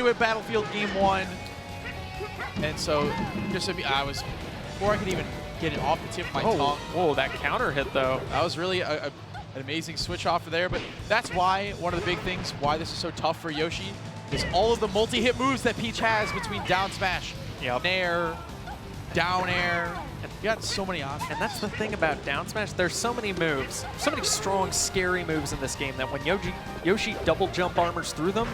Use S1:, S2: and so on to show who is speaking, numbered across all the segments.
S1: it Battlefield Game 1. And so, just before I could even get it off the tip of my tongue.
S2: Whoa, that counter hit, though.
S1: That was really an amazing switch off of there. But that's why, one of the big things, why this is so tough for Yoshi, is all of the multi-hit moves that Peach has between down smash, nair, down air. You got so many options.
S2: And that's the thing about down smash. There's so many moves, so many strong, scary moves in this game that when Yoshi double jump armors through them,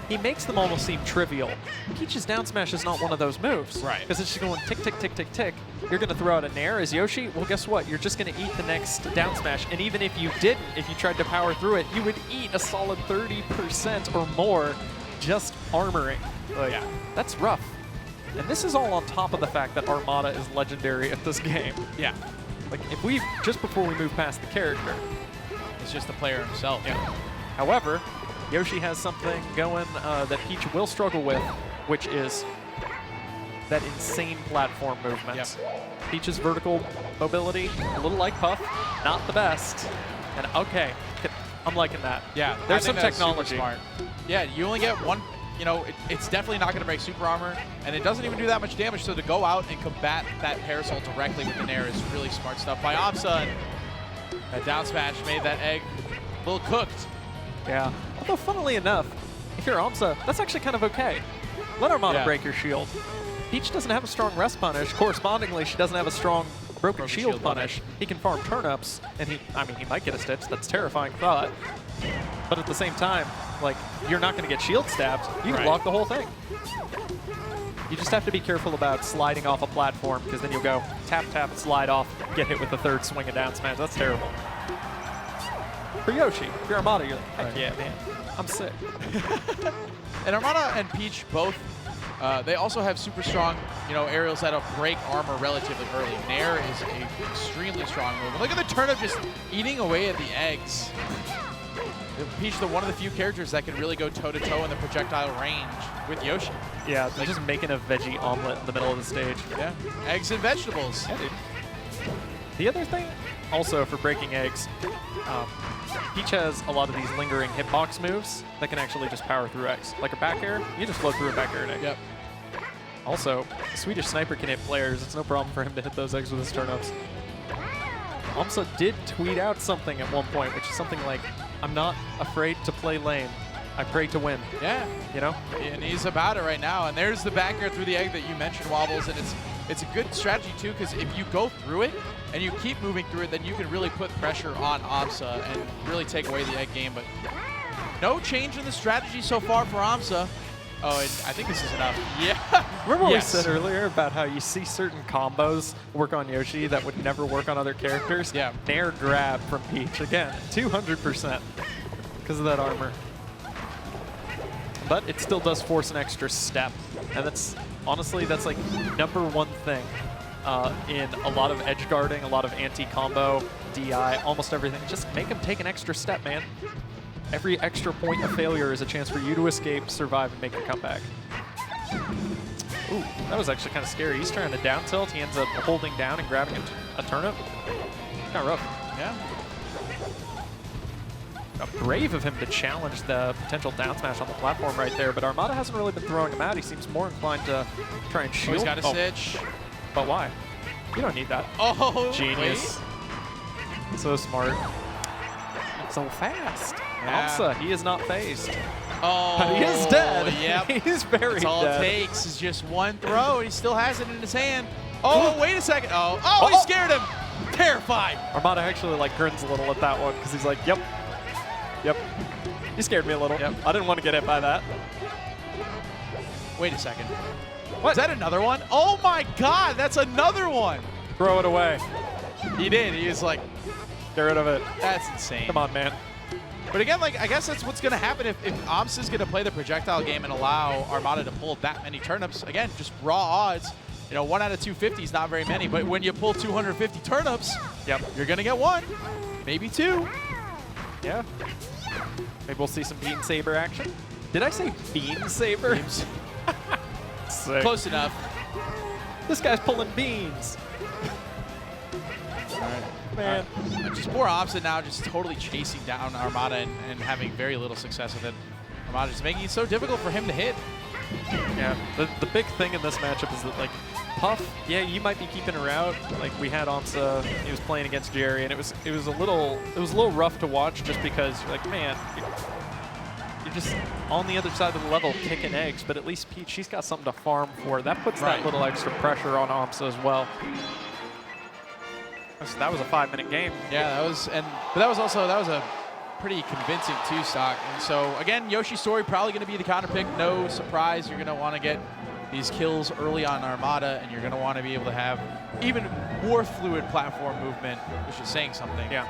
S2: he makes them almost seem trivial. Peach's down smash is not one of those moves.
S1: Right.
S2: Because it's just going tick, tick, tick, tick, tick. You're going to throw out a nair as Yoshi. Well, guess what? You're just going to eat the next down smash. And even if you didn't, if you tried to power through it, you would eat a solid 30% or more just armoring. Like, that's rough. And this is all on top of the fact that Armada is legendary at this game.
S1: Yeah.
S2: Like, if we, just before we move past the character.
S1: It's just the player himself.
S2: Yeah. However, Yoshi has something going that Peach will struggle with, which is that insane platform movement.
S1: Yep.
S2: Peach's vertical mobility, a little like Puff, not the best. And okay, I'm liking that.
S1: Yeah,
S2: there's some technology.
S1: Smart. Yeah, you only get one. You know, it's definitely not going to break super armor, and it doesn't even do that much damage. So to go out and combat that parasol directly with the nair is really smart stuff by aMSa. And that down smash made that egg a little cooked.
S2: Yeah. Although, funnily enough, if you're aMSa, that's actually kind of okay. Let Armada break your shield. Peach doesn't have a strong rest punish. Correspondingly, she doesn't have a strong broken shield punish. He can farm turnips, and he might get a stitch. That's a terrifying thought. But at the same time, like, you're not going to get shield stabbed. You can block the whole thing. You just have to be careful about sliding off a platform, because then you'll go tap, tap, slide off, get hit with the third swing of down smash. That's terrible. For Yoshi, if you're Armada, you're like, heck yeah, man, I'm sick.
S1: And Armada and Peach both, they also have super strong, aerials that'll break armor relatively early. Nair is an extremely strong move. And look at the turnip just eating away at the eggs. Peach, one of the few characters that can really go toe-to-toe in the projectile range with Yoshi.
S2: Yeah, they're just making a veggie omelet in the middle of the stage.
S1: Yeah, eggs and vegetables.
S2: Yeah, dude. The other thing, also for breaking eggs, Peach has a lot of these lingering hitbox moves that can actually just power through eggs. Like a back air, you just float through a back air and egg.
S1: Yep.
S2: Also, the Swedish sniper can hit players. It's no problem for him to hit those eggs with his turnips. aMSa did tweet out something at one point, which is something like, I'm not afraid to play lane. I pray to win.
S1: Yeah. And he's about it right now. And there's the back air through the egg that you mentioned, Wobbles. And it's a good strategy, too, because if you go through it and you keep moving through it, then you can really put pressure on aMSa and really take away the egg game. But no change in the strategy so far for aMSa. Oh, and I think this is enough. Yeah.
S2: Remember what we said earlier about how you see certain combos work on Yoshi that would never work on other characters?
S1: Yeah.
S2: Nair grab from Peach. Again, 200% because of that armor. But it still does force an extra step. And that's, honestly, that's like #1 thing in a lot of edge guarding, a lot of anti-combo, DI, almost everything. Just make them take an extra step, man. Every extra point of failure is a chance for you to escape, survive, and make a comeback. Ooh, that was actually kind of scary. He's trying to down tilt. He ends up holding down and grabbing a turnip. Kind of rough.
S1: Yeah.
S2: Brave of him to challenge the potential down smash on the platform right there, but Armada hasn't really been throwing him out. He seems more inclined to try and shield.
S1: He's got a stitch.
S2: But why? You don't need that.
S1: Oh,
S2: genius.
S1: Wait.
S2: So smart. So fast.
S1: Yeah.
S2: aMSa, he is not phased.
S1: Oh,
S2: but he is dead.
S1: Yep.
S2: He's very
S1: That's all
S2: dead.
S1: it takes is just one throw. He still has it in his hand. Oh, wait a second. Oh, he scared him. Terrified.
S2: Armada actually grins a little at that one because he's like, yep. You scared me a little.
S1: Yep.
S2: I didn't want to get hit by that.
S1: Wait a second.
S2: What?
S1: Is that another one? Oh my God, that's another one.
S2: Throw it away.
S1: He did. He was like,
S2: get rid of it.
S1: That's insane.
S2: Come on, man.
S1: But again, I guess that's what's going to happen if aMSa is going to play the projectile game and allow Armada to pull that many turnips. Again, just raw odds. 1 out of 250 is not very many, but when you pull 250 turnips, you're going to get 1, maybe 2.
S2: Yeah. Maybe we'll see some Bean Saber action. Did I say Bean Saber?
S1: Close enough.
S2: This guy's pulling beans.
S1: All right.
S2: Man.
S1: Just poor aMSa now just totally chasing down Armada and having very little success with it. Armada just making it so difficult for him to hit.
S2: Yeah, the big thing in this matchup is that, like, Puff, yeah, you might be keeping her out. Like, we had aMSa, he was playing against Jerry, and it was a little rough to watch just because you're like, man, you're just on the other side of the level kicking eggs, but at least Peach, she's got something to farm for. That puts that little extra pressure on aMSa as well. So that was a 5-minute game.
S1: Yeah, but that was a pretty convincing 2-stock. And so again, Yoshi Story probably going to be the counter pick. No surprise, you're going to want to get these kills early on Armada, and you're going to want to be able to have even more fluid platform movement, which is saying something.
S2: Yeah.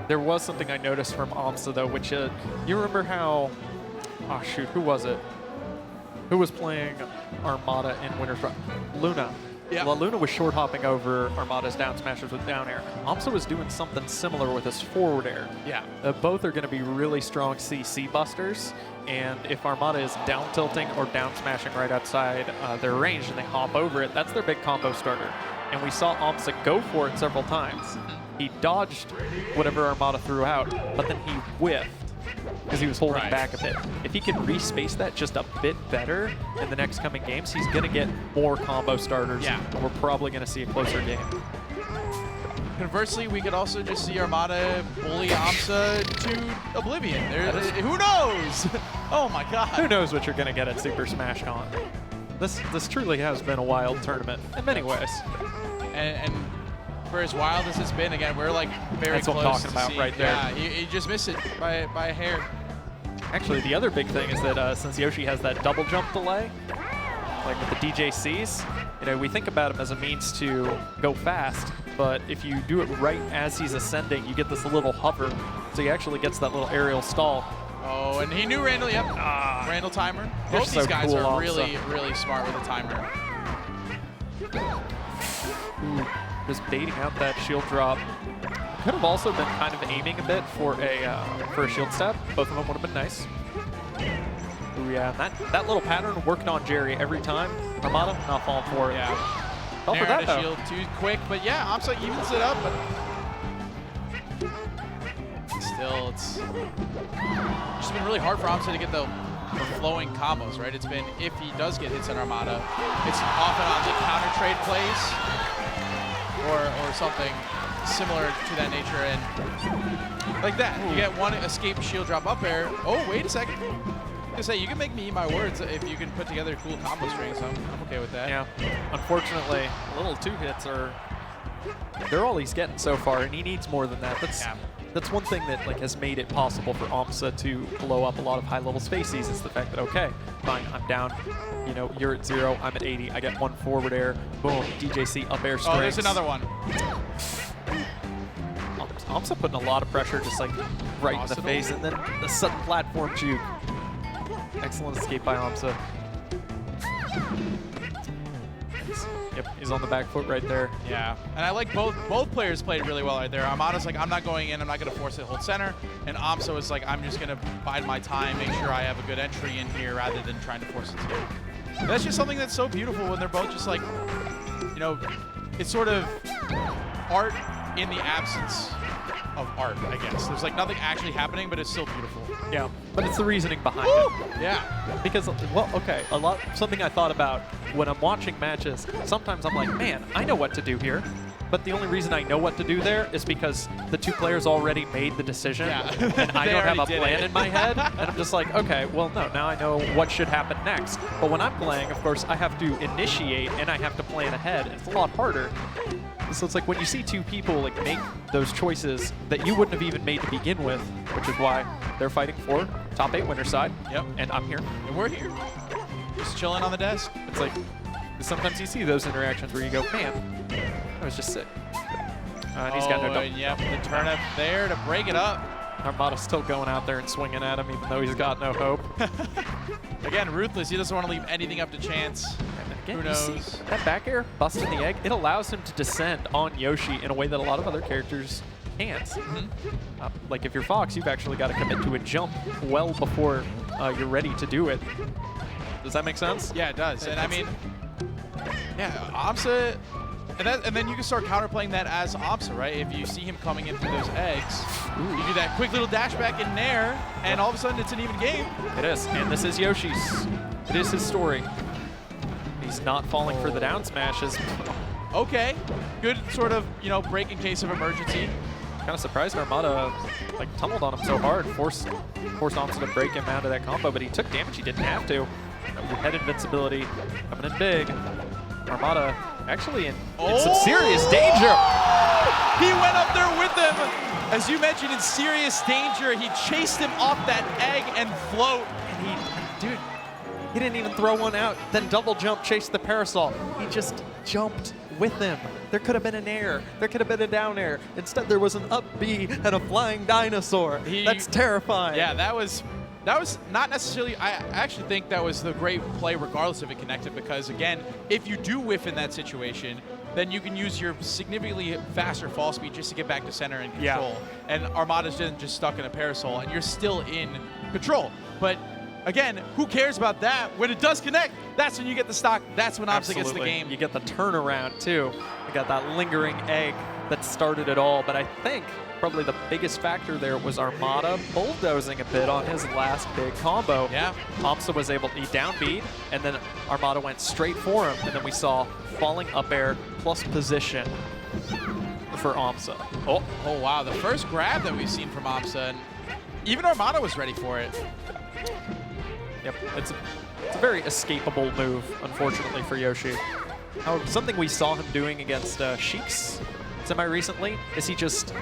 S2: There was something I noticed from aMSa though, which you remember how, oh shoot, who was it? Who was playing Armada in Winter's Run? Luna.
S1: Yeah.
S2: Well, Luna was short hopping over Armada's down smashers with down air. aMSa was doing something similar with his forward air.
S1: Yeah.
S2: Both are going to be really strong CC busters, and if Armada is down tilting or down smashing right outside their range and they hop over it, that's their big combo starter. And we saw aMSa go for it several times. He dodged whatever Armada threw out, but then he whiffed because he was holding back a bit. If he can respace that just a bit better in the next coming games, he's going to get more combo starters, and we're probably going to see a closer game.
S1: Conversely, we could also just see Armada bully aMSa to oblivion. Who knows? Oh my god.
S2: Who knows what you're going to get at Super Smash Con. This truly has been a wild tournament in many ways.
S1: And for as wild as it's been, again, we're like very
S2: That's
S1: close
S2: what I'm talking
S1: to
S2: about
S1: see.
S2: right there.
S1: Yeah, you just missed it by a hair.
S2: Actually, the other big thing is that since Yoshi has that double jump delay, like with the DJCs, you know, we think about him as a means to go fast, but if you do it right as he's ascending, you get this little hover, so he actually gets that little aerial stall.
S1: Oh, and he knew Randall, yep. Randall timer.
S2: You're
S1: Both
S2: so
S1: these guys
S2: cool,
S1: are
S2: aMSa.
S1: really smart with the timer.
S2: Ooh, just baiting out that shield drop. Could have also been kind of aiming a bit for a shield stab. Both of them would have been nice. Ooh, yeah, that little pattern worked on Jerry every time. Armada not falling for it.
S1: Yeah.
S2: Fell for that, though.
S1: Shield too quick, but yeah, aMSa evens it up. But still, it's just been really hard for aMSa to get the flowing combos, right? It's been, if he does get hits on Armada, it's often on the counter trade plays or something similar to that nature, and like that. You get one escape shield drop up air. Oh, wait a second. I was gonna say, you can make me eat my words if you can put together cool combo strings. I'm okay with that.
S2: Yeah. Unfortunately, little 2 hits they're all he's getting so far, and he needs more than that. That's one thing that has made it possible for aMSa to blow up a lot of high-level spacies is the fact that, okay, fine, I'm down. You know, you're at 0, I'm at 80. I get 1 forward air. Boom, DJC up air strings.
S1: Oh, there's another one.
S2: aMSa putting a lot of pressure just right in the face, and then the sudden platform juke. Excellent escape by aMSa. Yep, he's on the back foot right there.
S1: Yeah, and I like both players played really well right there. Armada's like, I'm not going in, I'm not going to force it, hold center. And aMSa was like, I'm just going to bide my time, make sure I have a good entry in here rather than trying to force it to get. And that's just something that's so beautiful when they're both just like, you know, it's sort of art in the absence of art, I guess. There's like nothing actually happening, but it's still beautiful.
S2: Yeah, but it's the reasoning behind it.
S1: Yeah.
S2: Because, well, okay, something I thought about when I'm watching matches, sometimes I'm like, man, I know what to do here. But the only reason I know what to do there is because the 2 players already made the decision, and I don't have a plan in my head. And I'm just like, okay, well, no, now I know what should happen next. But when I'm playing, of course, I have to initiate and I have to plan ahead. It's a lot harder. So it's like when you see 2 people make those choices that you wouldn't have even made to begin with, which is why they're fighting for top 8 winner side.
S1: Yep.
S2: And I'm here.
S1: And we're here. Just chilling on the desk.
S2: It's like, sometimes you see those interactions where you go, man, I was just sick. And he's got no double.
S1: Yep, the turn up there to break it up.
S2: Armada's still going out there and swinging at him, even though he's got no hope.
S1: Again, ruthless. He doesn't want to leave anything up to chance.
S2: Again,
S1: who knows?
S2: You see that back air, busting the egg, it allows him to descend on Yoshi in a way that a lot of other characters can't. Like if you're Fox, you've actually got to commit to a jump well before you're ready to do it. Does that make sense?
S1: Yeah, it does. And I mean, yeah, aMSa, and then you can start counterplaying that as aMSa, right? If you see him coming in through those eggs, you do that quick little dash back in there, and all of a sudden it's an even game.
S2: It is, and this is Yoshi's It is his story. He's not falling for the down smashes.
S1: Okay, good sort of, you know, break in case of emergency.
S2: Kind of surprised Armada like tumbled on him so hard, forced aMSa to break him out of that combo, but he took damage he didn't have to. Head invincibility coming in big. Armada actually in some serious danger.
S1: He went up there with him. As you mentioned, in serious danger. He chased him off that egg and float.
S2: And dude, he didn't even throw one out, then double jump, chased the parasol. He just jumped with him. There could have been an air. There could have been a down air. Instead, there was an up B and a flying dinosaur. That's terrifying.
S1: Yeah, that was not necessarily, I actually think that was the great play regardless if it connected, because again, if you do whiff in that situation, then you can use your significantly faster fall speed just to get back to center and control. Yeah. And Armada's just stuck in a parasol and you're still in control. But again, who cares about that? When it does connect, that's when you get the stock. That's when aMSa gets the game.
S2: You get the turnaround too. You got that lingering egg that started it all. But I think probably the biggest factor there was Armada bulldozing a bit on his last big combo.
S1: Yeah.
S2: aMSa was able to down beat, and then Armada went straight for him. And then we saw falling up air plus position for aMSa.
S1: Oh wow, the first grab that we've seen from aMSa, and even Armada was ready for it.
S2: Yep, it's a very escapable move, unfortunately, for Yoshi. However, something we saw him doing against Sheik's semi-recently is he just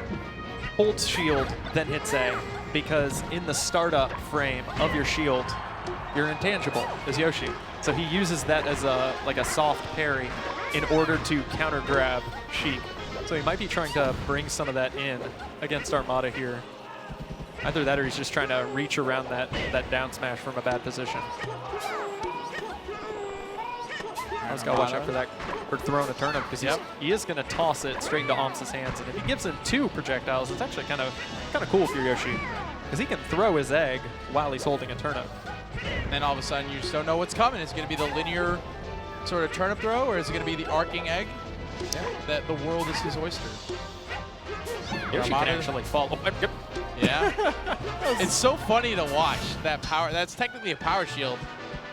S2: holds shield, then hits A, because in the startup frame of your shield, you're intangible as Yoshi. So he uses that as a soft parry in order to counter grab Sheik. So he might be trying to bring some of that in against Armada here. Either that or he's just trying to reach around that down smash from a bad position. I just gotta watch out for that, for throwing a turnip, because he is gonna toss it straight into aMSa's hands. And if he gives him 2 projectiles, it's actually kind of cool if you're Yoshi, because he can throw his egg while he's holding a turnip.
S1: And then all of a sudden you just don't know what's coming. Is it gonna be the linear sort of turnip throw, or is it gonna be the arcing egg? Yeah. That the world is his oyster.
S2: Yoshi can actually follow.
S1: Yeah. It's so funny to watch that power. That's technically a power shield,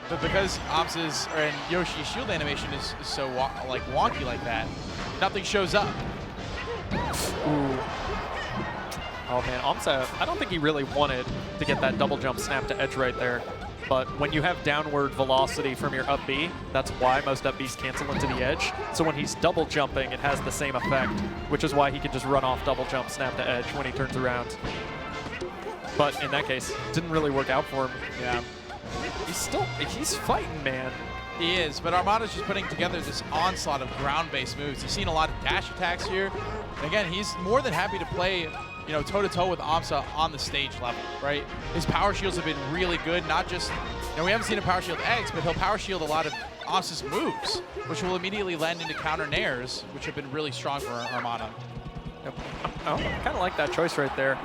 S1: but because aMSa's and Yoshi's shield animation is so wonky like that, nothing shows up.
S2: Ooh. Oh man, aMSa, I don't think he really wanted to get that double jump snap to edge right there. But when you have downward velocity from your up B, that's why most up Bs cancel into the edge. So when he's double jumping, it has the same effect, which is why he can just run off double jump, snap to edge when he turns around. But in that case, it didn't really work out for him.
S1: Yeah.
S2: He's fighting, man.
S1: He is, but Armada's just putting together this onslaught of ground-based moves. You've seen a lot of dash attacks here. And again, he's more than happy to play, you know, toe-to-toe with aMSa on the stage level, right? His power shields have been really good, not just, you know, we haven't seen him power shield eggs, but he'll power shield a lot of aMSa's moves, which will immediately land into counter nairs, which have been really strong for Armada.
S2: Yep. I kind of like that choice right there.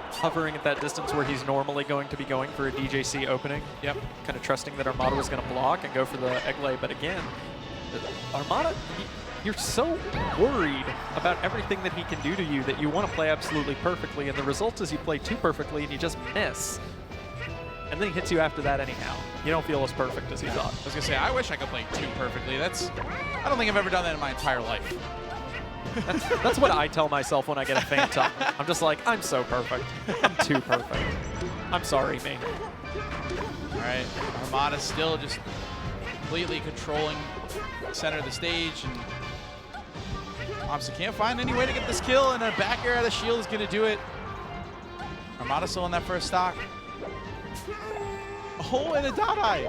S2: Hovering at that distance where he's normally going to be going for a DJC opening. Yep. Kind of trusting that Armada was going to block and go for the egg lay. But again, Armada, you're so worried about everything that he can do to you that you want to play absolutely perfectly. And the result is you play too perfectly and you just miss. And then he hits you after that anyhow. You don't feel as perfect as he thought.
S1: I was going to say, I wish I could play too perfectly. I don't think I've ever done that in my entire life.
S2: That's what I tell myself when I get a phantom. I'm just like, I'm so perfect. I'm too perfect. I'm sorry, me.
S1: All right, Armada still just completely controlling the center of the stage, and aMSa can't find any way to get this kill, and a back air out of shield is going to do it. Armada still in that first stock. Oh, and a dot eye.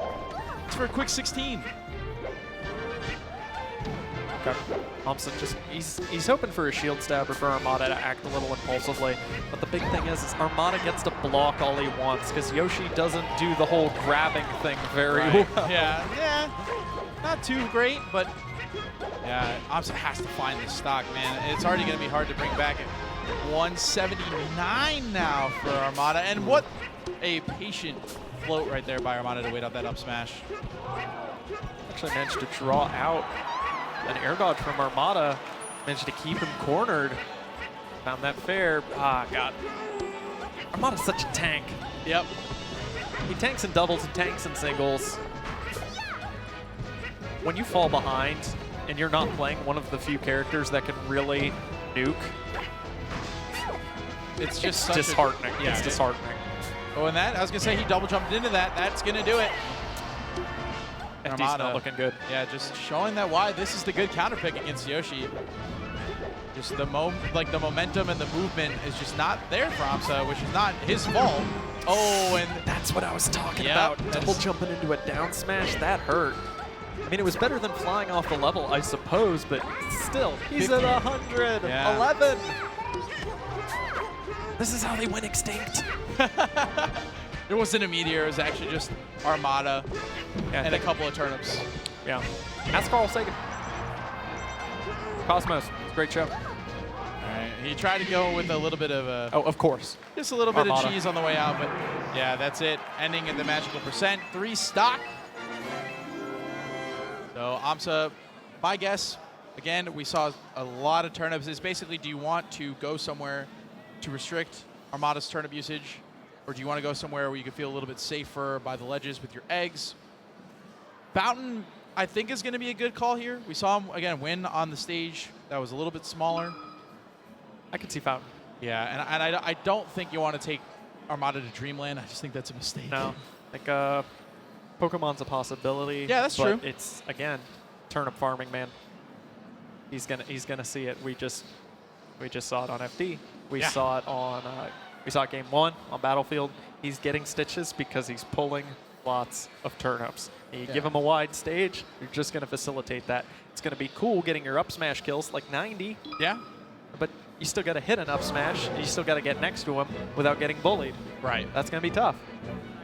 S1: It's for a quick 16.
S2: Okay. aMSa just, he's hoping for a shield stab or for Armada to act a little impulsively. But the big thing is Armada gets to block all he wants because Yoshi doesn't do the whole grabbing thing very well.
S1: Yeah, not too great, but yeah, aMSa has to find this stock, man. It's already going to be hard to bring back at 179 now for Armada. And what a patient float right there by Armada to wait out that up smash.
S2: Actually managed to draw out an air dodge from Armada, managed to keep him cornered. Found that fair. Ah, God. Armada's such a tank.
S1: Yep.
S2: He tanks in doubles and tanks in singles. when you fall behind and you're not playing one of the few characters that can really nuke,
S1: it's just
S2: disheartening.
S1: Yeah,
S2: it's disheartening.
S1: Oh, and that, I was going to say, he double jumped into that. That's going to do it.
S2: FD's
S1: Armada
S2: not looking good.
S1: Yeah, just showing that why this is the good counter pick against Yoshi. Just the momentum and the movement is just not there for aMSa, which is not his fault. Oh, and
S2: that's what I was talking
S1: yeah,
S2: about. Double jumping into a down smash, that hurt. I mean, it was better than flying off the level, I suppose, but still, he's
S1: 50.
S2: at 100,
S1: Yeah.
S2: 11. This is how they win Extinct.
S1: It wasn't a meteor, it was actually just Armada
S2: Yeah,
S1: and a couple of turnips.
S2: Yeah. Ask Carl Sagan. Cosmos, great show.
S1: All right, he tried to go with a little bit of a,
S2: Oh, of course.
S1: just a little bit
S2: Armada.
S1: of cheese on the way out, but yeah, that's it. Ending at the magical percent, 3 stock. So aMSa, my guess, again, we saw a lot of turnips. Is basically, do you want to go somewhere to restrict Armada's turnip usage, or do you want to go somewhere where you can feel a little bit safer by the ledges with your eggs? Fountain, I think, is going to be a good call here. We saw him, again, win on the stage that was a little bit smaller.
S2: I could see Fountain.
S1: Yeah, and I don't think you want to take Armada to Dreamland. I just think that's a mistake.
S2: No. Like, Pokemon's a possibility.
S1: Yeah, that's
S2: but
S1: true.
S2: It's, again, turnip farming, man. He's gonna see it. We just saw it on FD. We
S1: Yeah.
S2: saw it on we saw it game 1 on Battlefield. He's getting stitches because he's pulling lots of turnips. You give him a wide stage, you're just gonna facilitate that. It's gonna be cool getting your up smash kills, like 90,
S1: Yeah?
S2: but you still gotta hit an up smash, and you still gotta get next to him without getting bullied.
S1: Right.
S2: That's gonna be tough.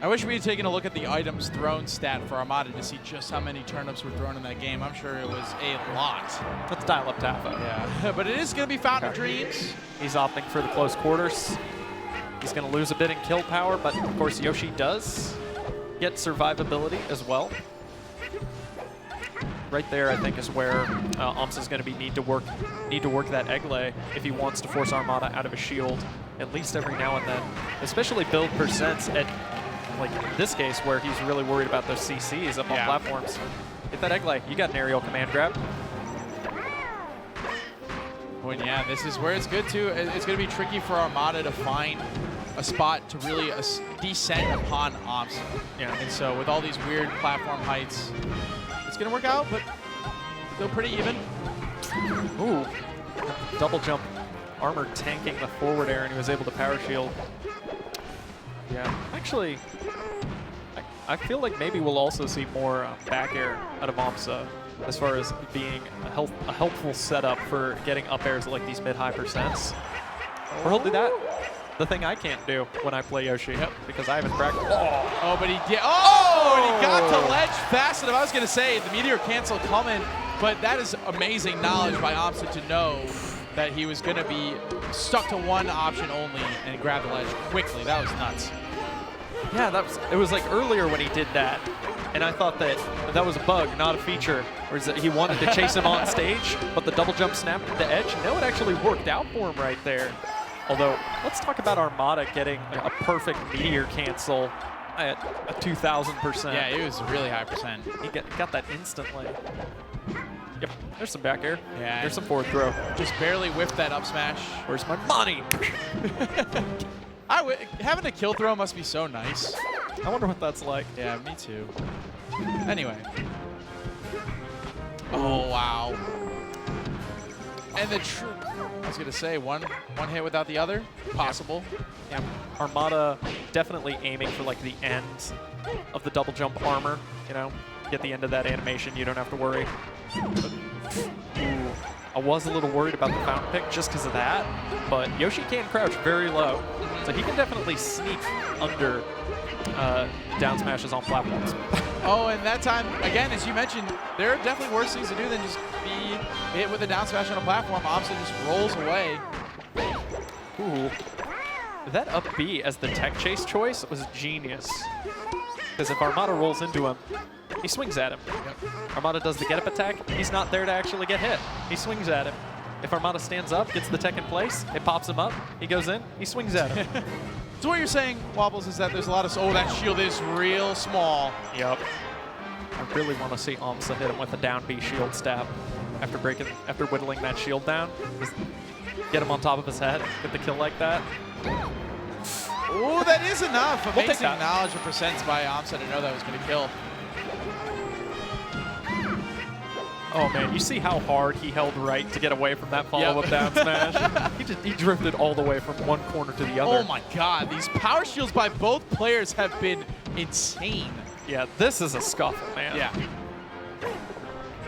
S1: I wish we had taken a look at the items thrown stat for Armada to see just how many turnips were thrown in that game. I'm sure it was a lot.
S2: Let's dial up Taffa.
S1: Yeah, but it is going to be Fountain of Dreams.
S2: He's opting for the close quarters. He's going to lose a bit in kill power, but of course Yoshi does get survivability as well. Right there, I think, is where aMSa's going to need to work that egg lay if he wants to force Armada out of a shield, at least every now and then. Especially build percents at, like in this case, where he's really worried about those CCs up on platforms. Get that egg lay. You got an aerial command grab.
S1: Well, yeah, this is where it's good too. It's going to be tricky for Armada to find a spot to really descend upon aMSa.
S2: Yeah.
S1: And so with all these weird platform heights, it's going to work out, but still pretty even.
S2: Ooh, double jump armor tanking the forward air, and he was able to power shield. Yeah, actually, I feel like maybe we'll also see more back air out of aMSa as far as being a helpful setup for getting up airs at like these mid-high percents. Or he'll do that. The thing I can't do when I play Yoshi, because I haven't practiced.
S1: Oh, but he did. Oh, and he got to ledge fast enough. I was going to say the meteor cancel coming, but that is amazing knowledge by aMSa to know that he was going to be stuck to one option only and grab the ledge quickly. That was nuts.
S2: Yeah, it was like earlier when he did that, and I thought that was a bug, not a feature, or is that he wanted to chase him on stage, but the double jump snapped at the edge. No, it actually worked out for him right there. Although, let's talk about Armada getting a perfect meteor cancel at a 2,000%.
S1: Yeah, it was a really high percent.
S2: He got that instantly. Yep, there's some back air.
S1: Yeah,
S2: there's some forward throw.
S1: Just barely whiffed that up smash.
S2: Where's my money?
S1: Having a kill throw must be so nice.
S2: I wonder what that's like.
S1: Yeah, me too. Anyway. Oh, wow. And I was going to say, one hit without the other? Possible.
S2: Yeah. Armada definitely aiming for like the end of the double jump armor, you know? Get the end of that animation, you don't have to worry. But, ooh, I was a little worried about the fountain pick just because of that, but Yoshi can crouch very low, so he can definitely sneak under down smashes on platforms.
S1: Oh, and that time, again, as you mentioned, there are definitely worse things to do than just be hit with a down smash on a platform. aMSa just rolls away.
S2: Ooh. That up B as the tech chase choice was genius. Because if Armada rolls into him, he swings at him. Yep. Armada does the get-up attack. He's not there to actually get hit. He swings at him. If Armada stands up, gets the tech in place, it pops him up, he goes in, he swings at him.
S1: So what you're saying, Wobbles, is that there's a lot of... Oh, that shield is real small.
S2: Yep. really want to see aMSa hit him with a down B shield stab after whittling that shield down. Just get him on top of his head, get the kill like that.
S1: Oh, that is enough.
S2: We'll take
S1: Amazing
S2: that.
S1: knowledge of percents by aMSa to know that was going to kill.
S2: Oh man, you see how hard he held right to get away from that follow-up down smash? He drifted all the way from one corner to the other.
S1: Oh my god, these power shields by both players have been insane.
S2: Yeah, this is a scuffle, man.
S1: Yeah.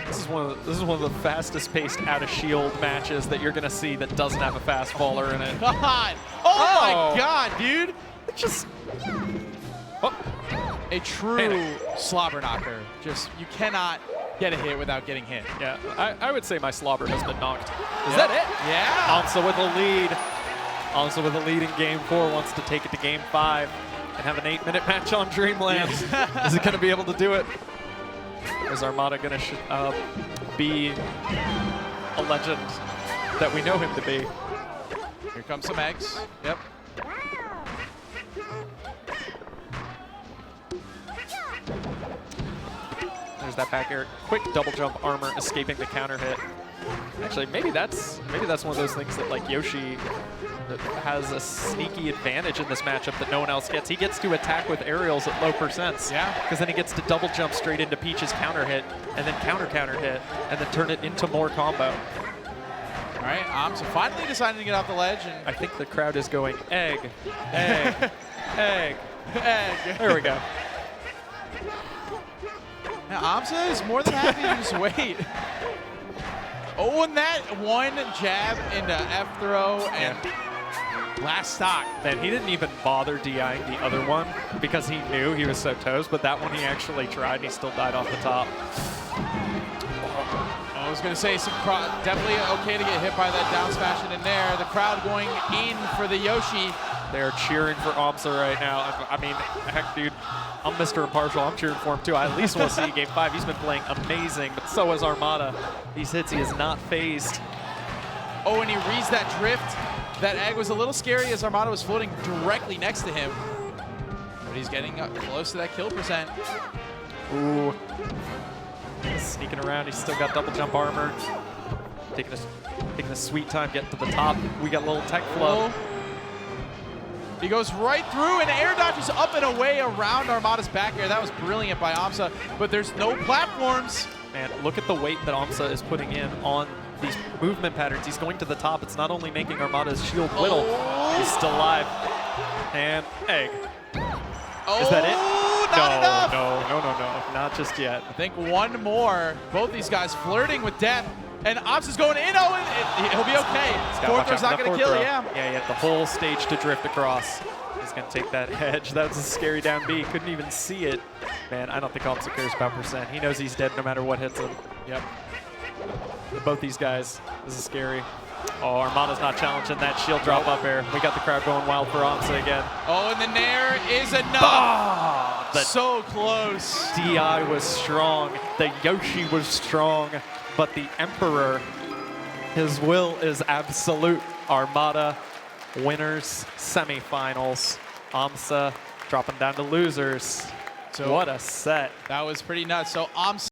S2: This is one of the fastest paced out of shield matches that you're gonna see that doesn't have a fast faller in it.
S1: God. Oh my god, dude.
S2: Just
S1: A true slobber knocker. Just, you cannot get a hit without getting hit.
S2: yeah, I would say my slobber has been knocked. Is that it?
S1: Yeah.
S2: aMSa with a lead. aMSa with a lead in game 4 wants to take it to game 5 and have an 8-minute match on Dreamland. Is it gonna be able to do it? Is Armada gonna be a legend that we know him to be?
S1: Here comes some eggs. Yep.
S2: There's that back air. Quick double jump armor, escaping the counter hit. Actually, maybe that's one of those things that like Yoshi has a sneaky advantage in this matchup that no one else gets. He gets to attack with aerials at low percents.
S1: Yeah.
S2: Because then he gets to double jump straight into Peach's counter hit, and then counter hit, and then turn it into more combo.
S1: All right, aMSa finally deciding to get off the ledge. And
S2: I think the crowd is going egg, egg, egg,
S1: egg.
S2: There we go.
S1: Now, aMSa is more than happy to just wait. Oh, and that one jab into F throw and last stock.
S2: Man, he didn't even bother DIing the other one because he knew he was so toast, but that one he actually tried and he still died off the top.
S1: I was going to say, definitely okay to get hit by that down smash in there. The crowd going in for the Yoshi.
S2: They're cheering for aMSa right now. I mean, heck, dude, I'm Mr. Impartial. I'm cheering for him, too. I at least want to see Game 5. He's been playing amazing, but so has Armada. These hits, he is not phased.
S1: Oh, and he reads that drift. That egg was a little scary as Armada was floating directly next to him. But he's getting up close to that kill percent.
S2: Ooh. Sneaking around. He's still got double jump armor. Taking a sweet time getting to the top. We got a little tech flow.
S1: He goes right through and air dodges up and away around Armada's back air. That was brilliant by aMSa, but there's no platforms.
S2: Man, look at the weight that aMSa is putting in on these movement patterns. He's going to the top. It's not only making Armada's shield whittle, he's still alive. And egg.
S1: Oh,
S2: is that it?
S1: Not enough.
S2: No, not just yet.
S1: I think one more. Both these guys flirting with death. And aMSa's going in. Oh, and he'll be okay. Fourth throw's not going to kill, yeah.
S2: Yeah, he had the whole stage to drift across. He's going to take that edge. That was a scary down B. Couldn't even see it. Man, I don't think aMSa cares about percent. He knows he's dead no matter what hits him.
S1: Yep.
S2: Both these guys, this is scary. Oh, Armada's not challenging that shield drop up air. We got the crowd going wild for aMSa again.
S1: Oh, and the nair is enough. So close.
S2: DI was strong. The Yoshi was strong. But the Emperor, his will is absolute. Armada winners semifinals. aMSa dropping down to losers. So what a set.
S1: That was pretty nuts. So aMSa